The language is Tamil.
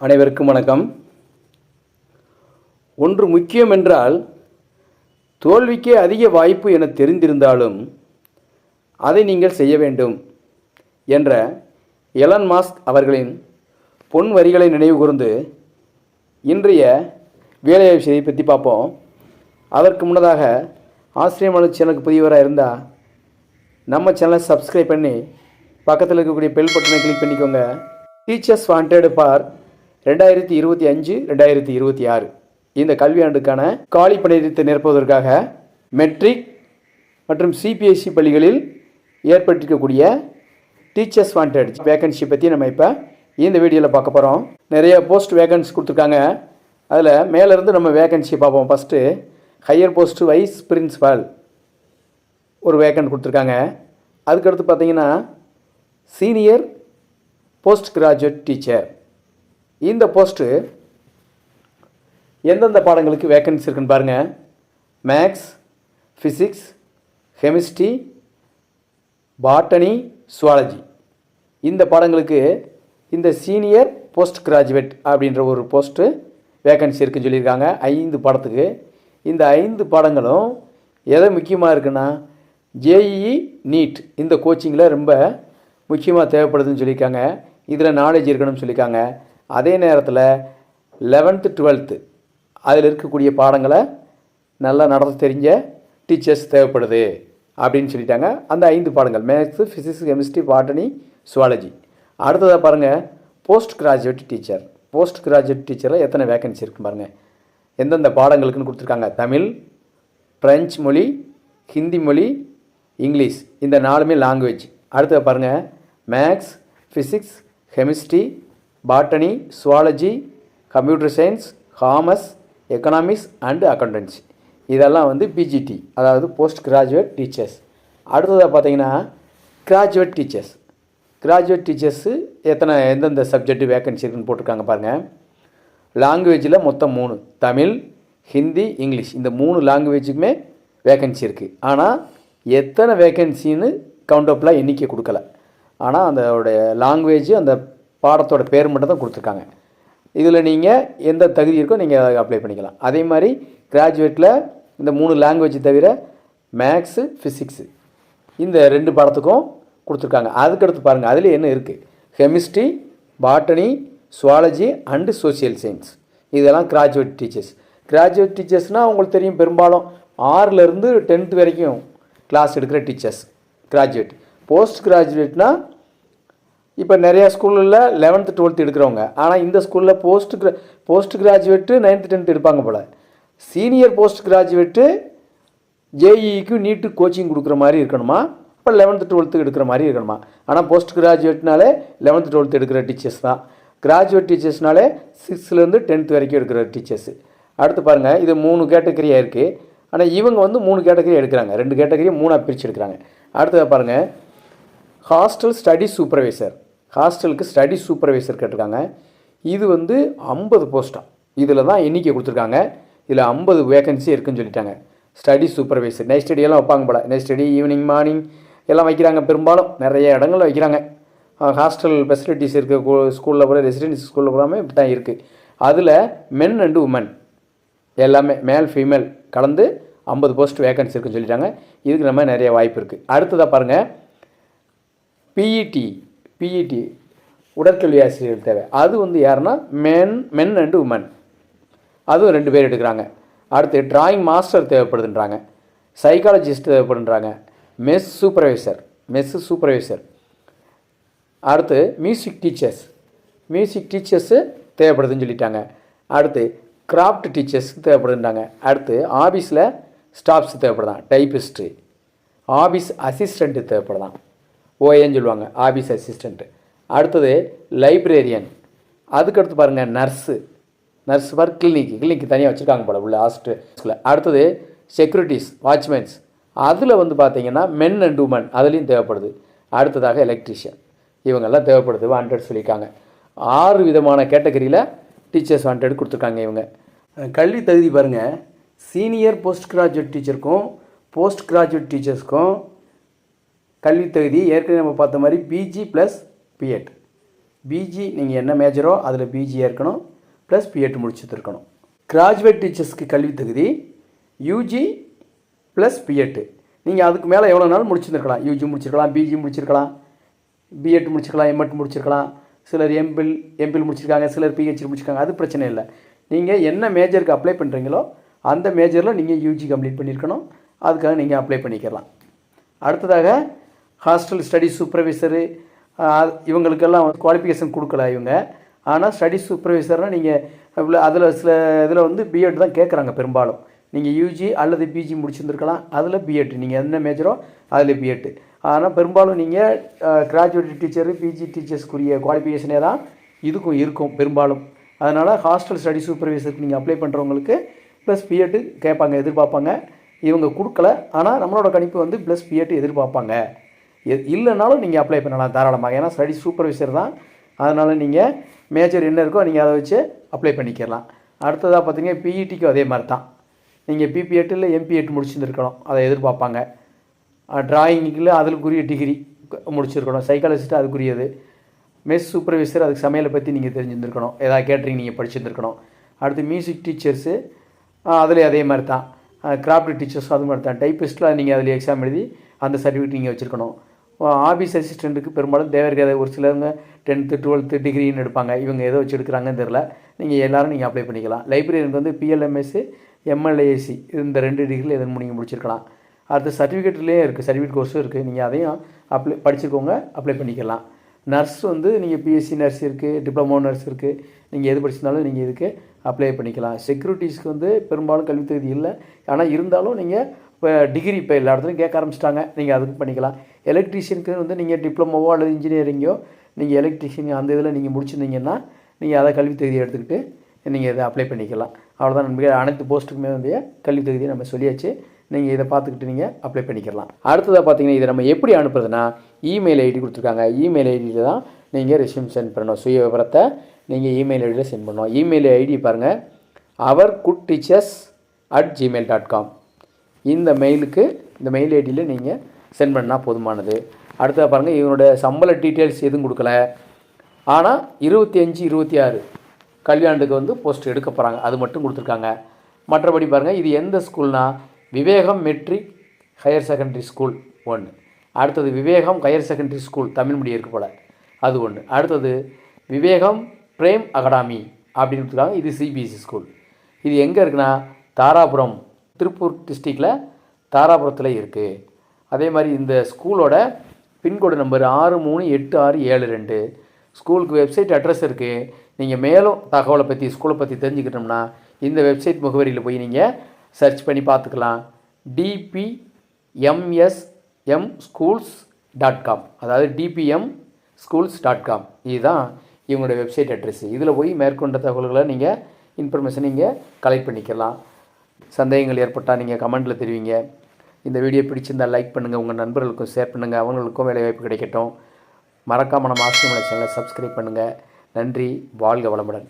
அனைவருக்கும் வணக்கம். ஒன்று முக்கியம் என்றால் தோல்விக்கே அதிக வாய்ப்பு என தெரிந்திருந்தாலும் அதை நீங்கள் செய்ய வேண்டும் என்ற எலன் மாஸ்க் அவர்களின் பொன் வரிகளை நினைவு கூர்ந்து இன்றைய வேலைவாய்ப்பு செய்தியை பற்றி பார்ப்போம். அதற்கு முன்னதாக ஆசிரியமான சேனலுக்கு புதியவராக இருந்தால் நம்ம சேனலை சப்ஸ்கிரைப் பண்ணி பக்கத்தில் இருக்கக்கூடிய பெல் பட்டனை கிளிக் பண்ணிக்கோங்க. டீச்சர்ஸ் வாண்டட் ஃபார் 2025-2026 இந்த கல்வியாண்டுக்கான காலி பணியிடத்தை நிரப்புவதற்காக மெட்ரிக் மற்றும் சிபிஎஸ்சி பள்ளிகளில் ஏற்பட்டிருக்கக்கூடிய டீச்சர்ஸ் வாண்டட் வேகன்சி பற்றி நம்ம இப்போ இந்த வீடியோவில் பார்க்க போகிறோம். நிறைய போஸ்ட் வேகன்சி கொடுத்துருக்காங்க. அதில் மேலேருந்து நம்ம வேகன்சி பார்ப்போம். First higher post vice principal ஒரு வேகன்ட் கொடுத்துருக்காங்க. அதுக்கடுத்து பார்த்தீங்கன்னா சீனியர் போஸ்ட் கிராஜுவேட் டீச்சர். இந்த போஸ்ட்டு எந்தெந்த பாடங்களுக்கு வேக்கன்சி இருக்குன்னு பாருங்கள். Maths, physics, chemistry, botany, zoology இந்த பாடங்களுக்கு இந்த சீனியர் போஸ்ட் கிராஜுவேட் அப்படின்ற ஒரு போஸ்ட்டு வேக்கன்சி இருக்குன்னு சொல்லியிருக்காங்க. 5 பாடத்துக்கு. இந்த 5 பாடங்களும் எதை முக்கியமாக இருக்குன்னா ஜேஇஇ நீட் இந்த கோச்சிங்கில் ரொம்ப முக்கியமாக தேவைப்படுதுன்னு சொல்லியிருக்காங்க. இதில் நாலேஜ் இருக்கணும்னு சொல்லியிருக்காங்க. அதே நேரத்தில் 11th 12th அதில் இருக்கக்கூடிய பாடங்களை நல்லா நடத்த தெரிஞ்ச டீச்சர்ஸ் தேவைப்படுது அப்படின்னு சொல்லிட்டாங்க. அந்த 5 பாடங்கள் maths, physics, chemistry, botany, zoology. அடுத்ததாக பாருங்கள் post graduate teacher. Post graduate டீச்சரில் எத்தனை வேக்கன்சி இருக்குன்னு பாருங்கள். எந்தெந்த பாடங்களுக்குன்னு கொடுத்துருக்காங்க. தமிழ், ஃப்ரெஞ்சு மொழி, ஹிந்தி மொழி, இங்கிலீஷ் இந்த 4மே லாங்குவேஜ். அடுத்தது பாருங்கள் maths, physics, chemistry, botany, zoology, computer science, commerce, economics and accountancy இதெல்லாம் வந்து பிஜிடி அதாவது போஸ்ட் கிராஜுவேட் டீச்சர்ஸ். அடுத்ததாக பார்த்தீங்கன்னா கிராஜுவேட் டீச்சர்ஸ். கிராஜுவேட் டீச்சர்ஸு எந்தெந்த சப்ஜெக்ட் வேக்கன்சி இருக்குன்னு போட்டிருக்காங்க பாருங்கள். லாங்குவேஜில் மொத்தம் 3 தமிழ், ஹிந்தி, இங்கிலீஷ் இந்த 3 லாங்குவேஜுக்குமே வேக்கன்சி இருக்குது. ஆனால் எத்தனை வேக்கன்சின்னு கவுண்டப்பில் எண்ணிக்கை கொடுக்கல. ஆனால் அதோடைய லாங்குவேஜ் அந்த பாடத்தோட பேர் மட்டும் தான் கொடுத்துருக்காங்க. இதில் நீங்கள் எந்த தகுதி இருக்கோ நீங்கள் அப்ளை பண்ணிக்கலாம். அதே மாதிரி கிராஜுவேட்டில் இந்த 3 லாங்குவேஜ் தவிர மேக்ஸு, ஃபிசிக்ஸு இந்த 2 பாடத்துக்கும் கொடுத்துருக்காங்க. அதுக்கடுத்து பாருங்கள் அதில் என்ன இருக்குது. Chemistry, botany, zoology and social science இதெல்லாம் கிராஜுவேட் டீச்சர்ஸ். கிராஜுவேட் டீச்சர்ஸ்னால் உங்களுக்கு தெரியும் பெரும்பாலும் 6லேருந்து 10th வரைக்கும் கிளாஸ் எடுக்கிற டீச்சர்ஸ் கிராஜுவேட். போஸ்ட் கிராஜுவேட்னால் இப்போ நிறையா ஸ்கூலில் 11th 12th எடுக்கிறவங்க. ஆனால் இந்த ஸ்கூலில் போஸ்ட் கிராஜுவேட்டு 9th 10th எடுப்பாங்க போல். சீனியர் போஸ்ட் கிராஜுவேட்டு ஜேஇக்கு நீட்டு கோச்சிங் கொடுக்குற மாதிரி இருக்கணுமா, இப்போ 11th 12th எடுக்கிற மாதிரி இருக்கணுமா. ஆனால் போஸ்ட் கிராஜுவேட்னாலே 11th 12th எடுக்கிற டீச்சர்ஸ் தான். கிராஜுவேட் டீச்சர்ஸ்னாலே 6லேருந்து 10th வரைக்கும் எடுக்கிற டீச்சர்ஸு. அடுத்து பாருங்கள் இது 3 கேட்டகரியாக இருக்குது. ஆனால் இவங்க வந்து 3 கேட்டகரி எடுக்கிறாங்க. 2 கேட்டகரியை 3 பிரித்து எடுக்கிறாங்க. அடுத்தது பாருங்கள் ஹாஸ்டல் ஸ்டடி சூப்பர்வைசர். ஹாஸ்டலுக்கு ஸ்டடி சூப்பர்வைசர் கேட்டிருக்காங்க. இது வந்து 50 போஸ்ட்டாக இதில் தான் எண்ணிக்கை கொடுத்துருக்காங்க. இதில் 50 வேகன்சி இருக்குதுன்னு சொல்லிட்டாங்க. ஸ்டடி சூப்பர்வைசர் நைட் ஸ்டடியெல்லாம் வைப்பாங்க போல். நைட் ஸ்டடி ஈவினிங் மார்னிங் எல்லாம் வைக்கிறாங்க. பெரும்பாலும் நிறைய இடங்களில் வைக்கிறாங்க. ஹாஸ்டல் ஃபெசிலிட்டிஸ் இருக்க ஸ்கூலில் கூட ரெசிடென்சி ஸ்கூலில் கூடாமல் இப்படி தான் இருக்குது. அதில் மென் அண்டு உமன் எல்லாமே மேல் ஃபீமேல் கலந்து 50 போஸ்ட் வேகன்சி இருக்குன்னு சொல்லிட்டாங்க. இதுக்கு நம்ம நிறைய வாய்ப்பு இருக்குது. அடுத்ததாக பாருங்கள் பிஇடி உடற்கல்வி ஆசிரியர்கள் தேவை. அது வந்து யாருன்னா மென் அண்டு உமன் அதுவும் 2 பேர் எடுக்கிறாங்க. அடுத்து டிராயிங் மாஸ்டர் தேவைப்படுதுன்றாங்க. சைக்காலஜிஸ்ட் தேவைப்படுன்றாங்க. Mess supervisor. அடுத்து மியூசிக் டீச்சர்ஸு தேவைப்படுதுன்னு சொல்லிட்டாங்க. அடுத்து கிராஃப்ட் டீச்சர்ஸ் தேவைப்படுதுன்றாங்க. அடுத்து ஆஃபீஸில் ஸ்டாஃப்ஸ் தேவைப்படுதான். டைப்பிஸ்ட்டு, ஆஃபீஸ் அசிஸ்டண்ட்டு தேவைப்படுதான். ஓஏன்னு சொல்லுவாங்க, ஆஃபீஸ் அசிஸ்டண்ட்டு. அடுத்தது லைப்ரேரியன். அதுக்கடுத்து பாருங்கள் நர்ஸு பார் கிளினிக்கு தனியாக வச்சுருக்காங்க போல் உள்ள ஹாஸ்டலில். அடுத்தது செக்யூரிட்டிஸ், வாட்ச்மேன்ஸ் அதில் வந்து பார்த்திங்கன்னா மென் அண்ட் உமன் அதுலேயும் தேவைப்படுது. அடுத்ததாக எலக்ட்ரிஷியன் இவங்கெல்லாம் தேவைப்படுது வாண்டட் சொல்லியிருக்காங்க. 6 விதமான கேட்டகரியில் டீச்சர்ஸ் வாண்டட் கொடுத்துருக்காங்க. இவங்க கல்வி தகுதி பாருங்கள். சீனியர் போஸ்ட் கிராஜுவேட் டீச்சருக்கும் போஸ்ட் கிராஜுவேட் டீச்சர்ஸ்க்கும் கல்வி தகுதி ஏற்கனவே நம்ம பார்த்த மாதிரி பிஜி ப்ளஸ் பிஎட் பிஜி நீங்கள் என்ன மேஜரோ அதில் பிஜியாக இருக்கணும், ப்ளஸ் பிஎட் முடிச்சுருக்கணும். கிராஜுவேட் டீச்சர்ஸ்க்கு கல்வி தகுதி யூஜி ப்ளஸ் பிஎட்டு. நீங்கள் அதுக்கு மேலே எவ்வளோ நாள் முடிச்சுருக்கலாம். யூஜி முடிச்சிருக்கலாம், பிஜி முடிச்சிருக்கலாம், பிஎட் முடிச்சிருக்கலாம், எம்எட் முடிச்சிருக்கலாம். சிலர் எம்பில் முடிச்சிருக்காங்க, சிலர் பிஹெச்டி முடிச்சிருக்காங்க. அது பிரச்சனை இல்லை. நீங்கள் என்ன மேஜருக்கு அப்ளை பண்ணுறீங்களோ அந்த மேஜரில் நீங்கள் யூஜி கம்ப்ளீட் பண்ணியிருக்கணும். அதுக்காக நீங்கள் அப்ளை பண்ணிக்கலாம். அடுத்ததாக ஹாஸ்டல் ஸ்டடி சூப்பர்வைசரு இவங்களுக்கெல்லாம் குவாலிஃபிகேஷன் கொடுக்கல இவங்க. ஆனால் ஸ்டடி சூப்பர்வைசர்னால் நீங்கள் அதில் சில இதில் வந்து பிஎட் தான் கேட்குறாங்க பெரும்பாலும். நீங்கள் யூஜி அல்லது பிஜி முடிச்சிருந்துருக்கலாம், அதில் பிஎட் நீங்கள் என்ன மேஜரோ அதில் பிஎட். ஆனால் பெரும்பாலும் நீங்கள் கிராஜுவேட் டீச்சரு பிஜி டீச்சர்ஸ்க்குரிய குவாலிஃபிகேஷனே தான் இதுக்கும் இருக்கும் பெரும்பாலும். அதனால் ஹாஸ்டல் ஸ்டடி சூப்பர்வைசருக்கு நீங்கள் அப்ளை பண்ணுறவங்களுக்கு ப்ளஸ் பிஎட்டு கேட்பாங்க, எதிர்பார்ப்பாங்க. இவங்க கொடுக்கல, ஆனால் நம்மளோட கணிப்பு வந்து ப்ளஸ் பிஎட் எதிர்பார்ப்பாங்க. இல்லைனாலும் நீங்கள் அப்ளை பண்ணலாம் தாராளமாக. ஏன்னா ஸ்டடி சூப்பர்வைசர் தான். அதனால் நீங்கள் மேஜர் என்ன இருக்கோ நீங்கள் அதை வச்சு அப்ளை பண்ணிக்கலாம். அடுத்ததாக பார்த்தீங்கன்னா பிஇடிக்கும் அதே மாதிரி தான். நீங்கள் பிபிஎட் இல்லை எம்பிஎட் முடிச்சுருந்துருக்கணும், அதை எதிர்பார்ப்பாங்க. டிராயிங்கில் அதுக்குரிய டிகிரி முடிச்சிருக்கணும். சைக்காலஜிஸ்ட்டு அதுக்குரியது. மெஸ் சூப்பர்வைசர் அதுக்கு சமையலை பற்றி நீங்கள் தெரிஞ்சுருந்துருக்கணும், ஏதாவது கேட்ரிங் நீங்கள் படிச்சுருந்துருக்கணும். அடுத்து மியூசிக் டீச்சர்ஸு அதில் அதே மாதிரி தான். கிராஃப்ட் டீச்சர்ஸும் அது மாதிரி தான். டைப்பிஸ்ட்டில் நீங்கள் அதில் எக்ஸாம் எழுதி அந்த சர்டிஃபிகேட் நீங்கள் வச்சுருக்கணும். ஆஃபீஸ் அசிஸ்டண்ட்டுக்கு பெரும்பாலும் தேவை இருக்காது. ஒரு சிலவங்க 10th 12th டிகிரின்னு எடுப்பாங்க. இவங்க எதோ வச்சு எடுக்கிறாங்கன்னு தெரில. நீங்கள் எல்லோரும் நீங்கள் அப்ளை பண்ணிக்கலாம். லைப்ரரியனுக்கு வந்து பிஎல்எம்எஸ் எம்எல்ஏசி இந்த 2 டிகிரியில் எதன் நீங்கள் முடிச்சிருக்கலாம். அடுத்து சர்டிஃபிகேட்லேயே இருக்குது, சர்டிஃபிகேட் கோர்ஸும் இருக்குது. நீங்கள் அதையும் படிச்சுக்கோங்க, அப்ளை பண்ணிக்கலாம். நர்ஸ் வந்து நீங்கள் பிஎஸ்சி நர்ஸ் இருக்குது, டிப்ளமோ நர்ஸ் இருக்குது. நீங்கள் எது படிச்சிருந்தாலும் நீங்கள் இதுக்கு அப்ளை பண்ணிக்கலாம். செக்யூரிட்டிஸ்க்கு வந்து பெரும்பாலும் கல்வி தகுதி இல்லை. ஆனால் இருந்தாலும் நீங்கள் இப்போ டிகிரி இப்போ எல்லா இடத்துலையும் கேட்க ஆரம்பிச்சிட்டாங்க, நீங்கள் அதுக்கு பண்ணிக்கலாம். எலக்ட்ரீஷியனுக்கு வந்து நீங்கள் டிப்ளமோவோ அல்லது இன்ஜினியரிங்கோ நீங்கள் எலக்ட்ரிஷியன் அந்த இதில் நீங்கள் முடிச்சிருந்தீங்கன்னா நீங்கள் அதை கல்வி தகுதியை எடுத்துக்கிட்டு நீங்கள் இதை அப்ளை பண்ணிக்கலாம். அவ்வளோதான் நம்பிக்கை. அனைத்து போஸ்ட்டுக்குமே வந்து கல்வி தகுதியை நம்ம சொல்லியாச்சு. நீங்கள் இதை பார்த்துக்கிட்டு நீங்கள் அப்ளை பண்ணிக்கலாம். அடுத்ததாக பார்த்தீங்கன்னா இதை நம்ம எப்படி அனுப்புறதுன்னா இமெயில் ஐடி கொடுத்துருக்காங்க. இமெயில் ஐடியில் தான் நீங்கள் ரெஸ்யூம் சென்ட் பண்ணணும். சுய விவரத்தை நீங்கள் இமெயில் ஐடியில் சென்ட் பண்ணணும். இமெயில் ஐடி பாருங்கள், ourgoodteachers@gmail.com. இந்த மெயில் ஐடியில் நீங்கள் சென்ட் பண்ணால் போதுமானது. அடுத்ததாக பாருங்கள், இவனோட சம்பள டீட்டெயில்ஸ் எதுவும் கொடுக்கல. ஆனால் 25-26 கல்வியாண்டுக்கு வந்து போஸ்ட் எடுக்க போகிறாங்க, அது மட்டும் கொடுத்துருக்காங்க. மற்றபடி பாருங்கள், இது எந்த ஸ்கூல்னால் Vivekam matric higher secondary school 1. அடுத்தது Vivekam higher secondary school Tamil medium இருக்குது போல், அது 1. அடுத்தது விவேகம் பிரேம் அகாடமி அப்படின்னு கொடுத்துருக்காங்க, இது சிபிஎஸ்சி ஸ்கூல். இது எங்கே இருக்குன்னா தாராபுரம், திருப்பூர் டிஸ்ட்ரிக்டில் தாராபுரத்தில் இருக்குது. அதே மாதிரி இந்த ஸ்கூலோட பின்கோடு நம்பர் 638672. ஸ்கூலுக்கு வெப்சைட் அட்ரஸ் இருக்குது. நீங்கள் மேலும் தகவலை பற்றி ஸ்கூலை பற்றி தெரிஞ்சுக்கிட்டோம்னா இந்த வெப்சைட் முகவரியில் போய் நீங்கள் சர்ச் பண்ணி பார்த்துக்கலாம். dpmsmschools.com, அதாவது dpmschools.com இதுதான் இவங்களோட வெப்சைட் அட்ரெஸ்ஸு. இதில் போய் மேற்கொண்ட தகவல்களை நீங்கள் இன்ஃபர்மேஷன் நீங்கள் கலெக்ட் பண்ணிக்கலாம். சந்தேகங்கள் ஏற்பட்டால் நீங்கள் கமெண்ட்டில் தெரிவிங்க. இந்த வீடியோ பிடிச்சிருந்தால் லைக் பண்ணுங்கள், உங்கள் நண்பர்களுக்கும் ஷேர் பண்ணுங்கள், அவங்களுக்கும் வேலைவாய்ப்பு கிடைக்கட்டும். மறக்காமல் நம்ம ஆஸ்ட்ரோமலை சேனலை சப்ஸ்கிரைப் பண்ணுங்கள். நன்றி, வாழ்க வளமுடன்.